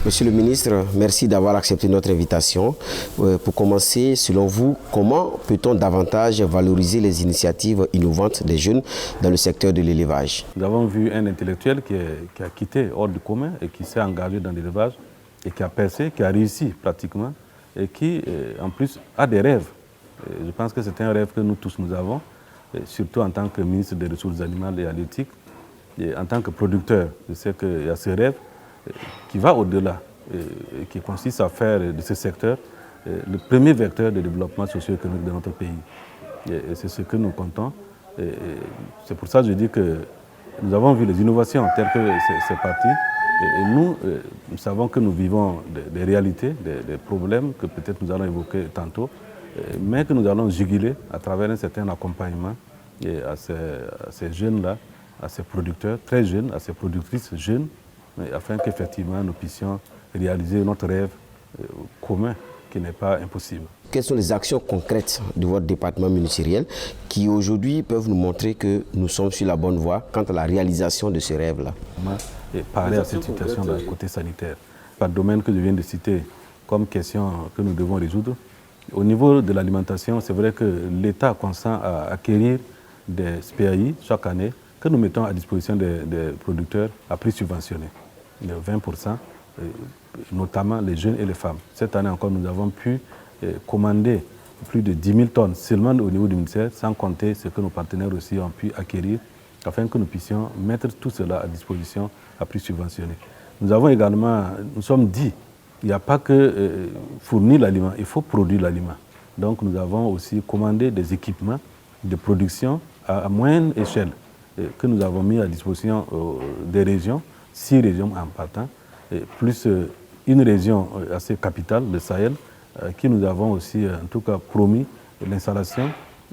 Monsieur le ministre, merci d'avoir accepté notre invitation. Pour commencer, selon vous, comment peut-on davantage valoriser les initiatives innovantes des jeunes dans le secteur de l'élevage? Nous avons vu un intellectuel qui a quitté hors du commun et qui s'est engagé dans l'élevage et qui a percé, qui a réussi pratiquement et qui, en plus, a des rêves. Je pense que c'est un rêve que nous tous nous avons, surtout en tant que ministre des Ressources animales et halieutiques. Et en tant que producteur, je sais qu'il y a ce rêve qui va au-delà, qui consiste à faire de ce secteur le premier vecteur de développement socio-économique de notre pays. Et c'est ce que nous comptons. C'est pour ça que je dis que nous avons vu les innovations telles que c'est parti. Et nous savons que nous vivons des réalités, des problèmes que peut-être nous allons évoquer tantôt, mais que nous allons juguler à travers un certain accompagnement à ces jeunes-là, à ces producteurs très jeunes, à ces productrices jeunes, afin qu'effectivement nous puissions réaliser notre rêve commun qui n'est pas impossible. Quelles sont les actions concrètes de votre département ministériel qui aujourd'hui peuvent nous montrer que nous sommes sur la bonne voie quant à la réalisation de ce rêve-là? Et parler à cette situation d'un côté sanitaire. Par le domaine que je viens de citer comme question que nous devons résoudre, au niveau de l'alimentation, c'est vrai que l'État consent à acquérir des SPAI chaque année que nous mettons à disposition des producteurs à prix subventionné, de 20%, notamment les jeunes et les femmes. Cette année encore, nous avons pu commander plus de 10 000 tonnes seulement au niveau du ministère, sans compter ce que nos partenaires aussi ont pu acquérir, afin que nous puissions mettre tout cela à disposition à prix subventionné. Nous avons également, nous sommes dit, il n'y a pas que fournir l'aliment, il faut produire l'aliment. Donc nous avons aussi commandé des équipements de production à moindre échelle que nous avons mis à disposition des régions, 6 régions en partant, plus une région assez capitale, le Sahel, qui nous avons aussi en tout cas promis l'installation,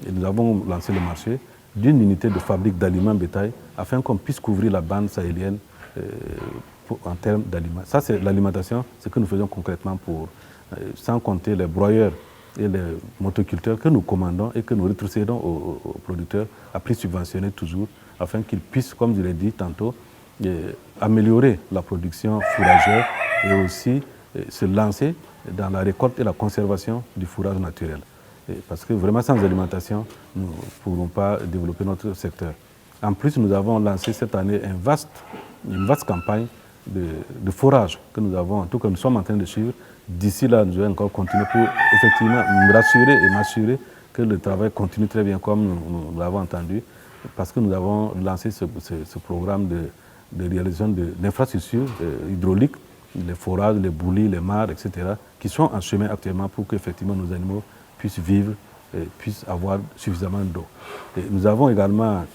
et nous avons lancé le marché, d'une unité de fabrique d'aliments bétail afin qu'on puisse couvrir la bande sahélienne en termes d'aliments. Ça, c'est l'alimentation, ce que nous faisons concrètement sans compter les broyeurs et les motoculteurs que nous commandons et que nous rétrocédons aux producteurs à prix subventionné toujours, afin qu'ils puissent, comme je l'ai dit tantôt, améliorer la production fourragère et aussi se lancer dans la récolte et la conservation du fourrage naturel. Parce que vraiment sans alimentation, nous ne pourrons pas développer notre secteur. En plus, nous avons lancé cette année une vaste campagne de forage que nous avons, en tout cas nous sommes en train de suivre. D'ici là, nous allons encore continuer pour effectivement me rassurer et m'assurer que le travail continue très bien comme nous l'avons entendu, parce que nous avons lancé ce programme de réalisation d'infrastructures hydrauliques, les forages, les boulis, les mares, etc., qui sont en chemin actuellement pour qu'effectivement nos animaux puissent vivre, puissent avoir suffisamment d'eau. Nous avons également,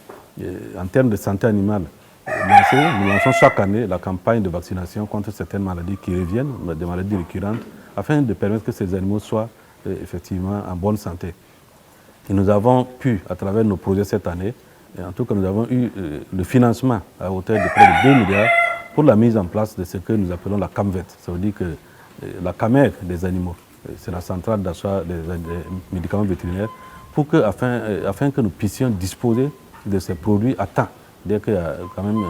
en termes de santé animale, nous lançons chaque année la campagne de vaccination contre certaines maladies qui reviennent, des maladies récurrentes, afin de permettre que ces animaux soient effectivement en bonne santé. Et nous avons pu, à travers nos projets cette année, en tout cas nous avons eu le financement à hauteur de près de 2 milliards pour la mise en place de ce que nous appelons la CAMVET. Ça veut dire que la CAMER des animaux, c'est la centrale d'achat des médicaments vétérinaires, afin que nous puissions disposer de ces produits à temps. Dès qu'il y a quand même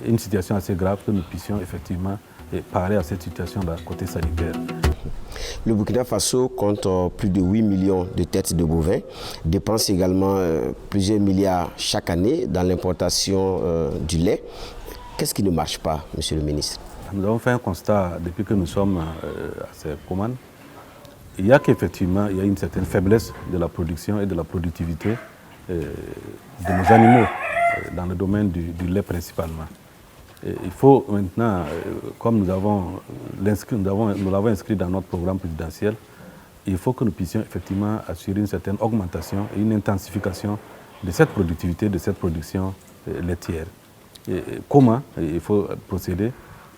une situation assez grave, que nous puissions effectivement parer à cette situation-là, côté sanitaire. Le Burkina Faso compte plus de 8 millions de têtes de bovins, dépense également plusieurs milliards chaque année dans l'importation du lait. Qu'est-ce qui ne marche pas, monsieur le ministre? Nous avons fait un constat depuis que nous sommes à ces commandes. Il y a qu'effectivement, il y a une certaine faiblesse de la production et de la productivité de nos animaux dans le domaine du lait principalement. Et il faut maintenant, comme nous l'avons inscrit dans notre programme présidentiel, il faut que nous puissions effectivement assurer une certaine augmentation et une intensification de cette productivité, de cette production laitière. Et comment il faut procéder?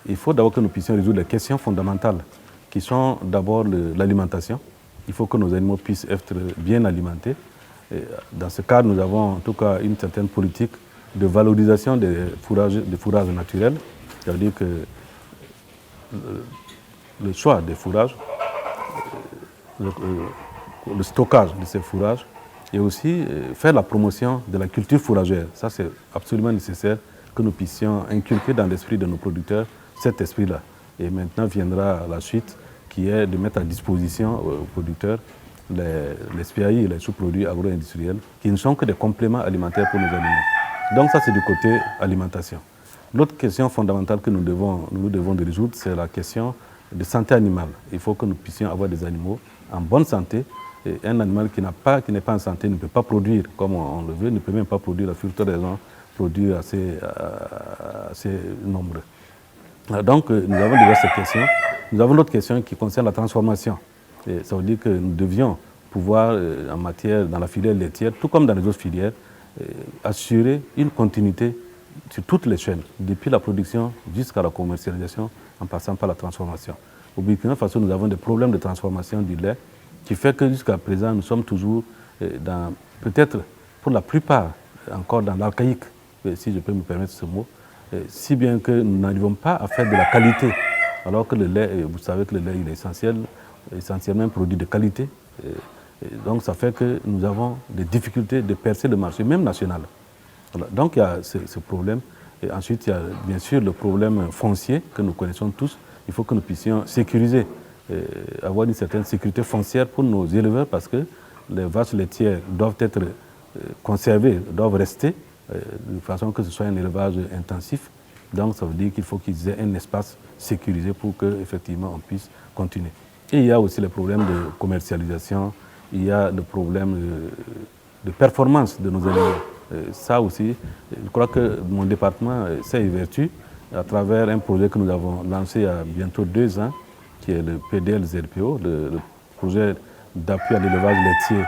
Il faut d'abord que nous puissions résoudre les questions fondamentales qui sont d'abord l'alimentation. Il faut que nos animaux puissent être bien alimentés. Et dans ce cadre, nous avons en tout cas une certaine politique de valorisation des fourrages naturels. C'est-à-dire que le choix des fourrages, le stockage de ces fourrages et aussi faire la promotion de la culture fourragère. Ça, c'est absolument nécessaire que nous puissions inculquer dans l'esprit de nos producteurs cet esprit-là. Et maintenant viendra la suite qui est de mettre à disposition aux producteurs les SPAI et les sous-produits agro-industriels qui ne sont que des compléments alimentaires pour nos animaux. Donc ça, c'est du côté alimentation. L'autre question fondamentale que nous devons de résoudre, c'est la question de santé animale. Il faut que nous puissions avoir des animaux en bonne santé. Et un animal qui n'est pas en santé ne peut pas produire comme on le veut, ne peut même pas produire à forte raison, produire assez nombreux. Donc nous avons déjà cette question. Nous avons l'autre question qui concerne la transformation. Et ça veut dire que nous devions pouvoir, dans la filière laitière, tout comme dans les autres filières, assurer une continuité sur toutes les chaînes, depuis la production jusqu'à la commercialisation, en passant par la transformation. Au Burkina Faso, nous avons des problèmes de transformation du lait, qui fait que jusqu'à présent, nous sommes toujours peut-être pour la plupart, encore dans l'archaïque, si je peux me permettre ce mot, si bien que nous n'arrivons pas à faire de la qualité, alors que le lait, vous savez que le lait il est essentiellement un produit de qualité. Donc ça fait que nous avons des difficultés de percer le marché, même national. Voilà. Donc il y a ce problème. Et ensuite, il y a bien sûr le problème foncier que nous connaissons tous. Il faut que nous puissions sécuriser, avoir une certaine sécurité foncière pour nos éleveurs parce que les vaches laitières doivent être conservées, doivent rester de façon que ce soit un élevage intensif. Donc ça veut dire qu'il faut qu'ils aient un espace sécurisé pour qu'effectivement on puisse continuer. Et il y a aussi les problèmes de commercialisation, il y a le problème de performance de nos animaux. Ça aussi, je crois que mon département s'est évertu à travers un projet que nous avons lancé il y a bientôt 2 ans, qui est le PDL-ZRPO, le projet d'appui à l'élevage laitier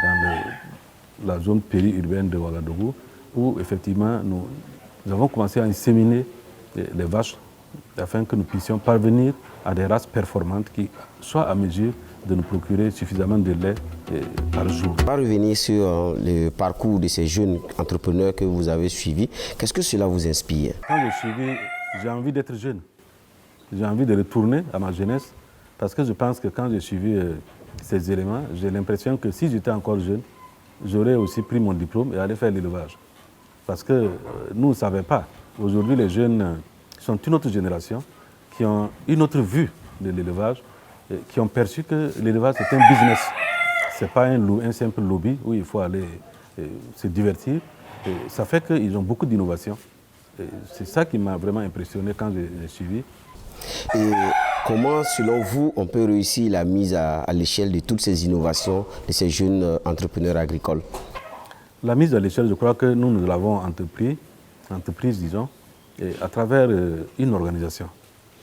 dans la zone périurbaine de Ouagadougou, où effectivement nous avons commencé à inséminer les vaches afin que nous puissions parvenir à des races performantes qui soient à mesure de nous procurer suffisamment de lait par jour. On va revenir sur le parcours de ces jeunes entrepreneurs que vous avez suivis. Qu'est-ce que cela vous inspire? Quand je suivis, j'ai envie d'être jeune. J'ai envie de retourner à ma jeunesse parce que je pense que quand j'ai suivi ces éléments, j'ai l'impression que si j'étais encore jeune, j'aurais aussi pris mon diplôme et allé faire l'élevage. Parce que nous ne savons pas. Aujourd'hui, les jeunes sont une autre génération qui ont une autre vue de l'élevage, qui ont perçu que l'élevage c'est un business. Ce n'est pas un simple lobby où il faut aller se divertir. Et ça fait qu'ils ont beaucoup d'innovation. C'est ça qui m'a vraiment impressionné quand j'ai suivi. Et comment, selon vous, on peut réussir la mise à l'échelle de toutes ces innovations de ces jeunes entrepreneurs agricoles? La mise à l'échelle, je crois que nous l'avons entreprise, disons, à travers une organisation.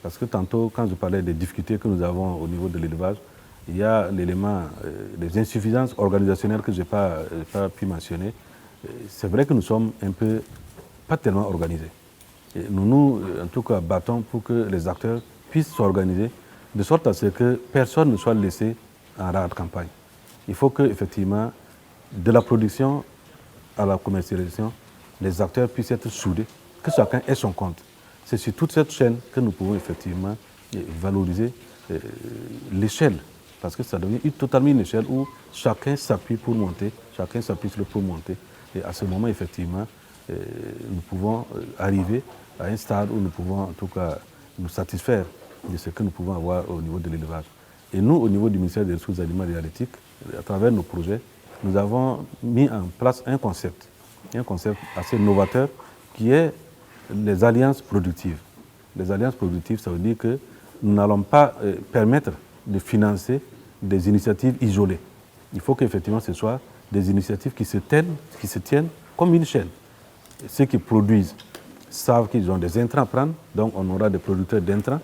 Parce que tantôt, quand je parlais des difficultés que nous avons au niveau de l'élevage, il y a l'élément des insuffisances organisationnelles que je n'ai pas pu mentionner. C'est vrai que nous sommes un peu pas tellement organisés. Et nous, en tout cas, battons pour que les acteurs puissent s'organiser de sorte à ce que personne ne soit laissé en rade campagne. Il faut qu'effectivement, de la production à la commercialisation, les acteurs puissent être soudés, que chacun ait son compte. C'est sur toute cette chaîne que nous pouvons effectivement valoriser l'échelle, parce que ça devient totalement une échelle où chacun s'appuie pour monter, chacun s'appuie sur le pour monter. Et à ce moment, effectivement, nous pouvons arriver à un stade où nous pouvons en tout cas nous satisfaire de ce que nous pouvons avoir au niveau de l'élevage. Et nous, au niveau du ministère des Ressources animales et halieutiques, à travers nos projets, nous avons mis en place un concept assez novateur qui est les alliances productives. Les alliances productives, ça veut dire que nous n'allons pas permettre de financer des initiatives isolées. Il faut qu'effectivement ce soit des initiatives qui se tiennent comme une chaîne. Ceux qui produisent savent qu'ils ont des intrants à prendre, donc on aura des producteurs d'intrants,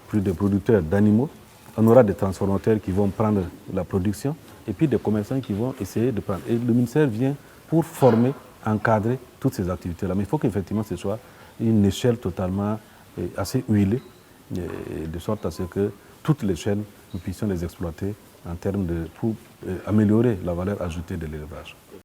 plus des producteurs d'animaux, on aura des transformateurs qui vont prendre la production, et puis des commerçants qui vont essayer de prendre. Et le ministère vient pour former, encadrer toutes ces activités-là. Mais il faut qu'effectivement ce soit une échelle totalement assez huilée, de sorte à ce que toutes les chaînes, nous puissions les exploiter en termes pour améliorer la valeur ajoutée de l'élevage.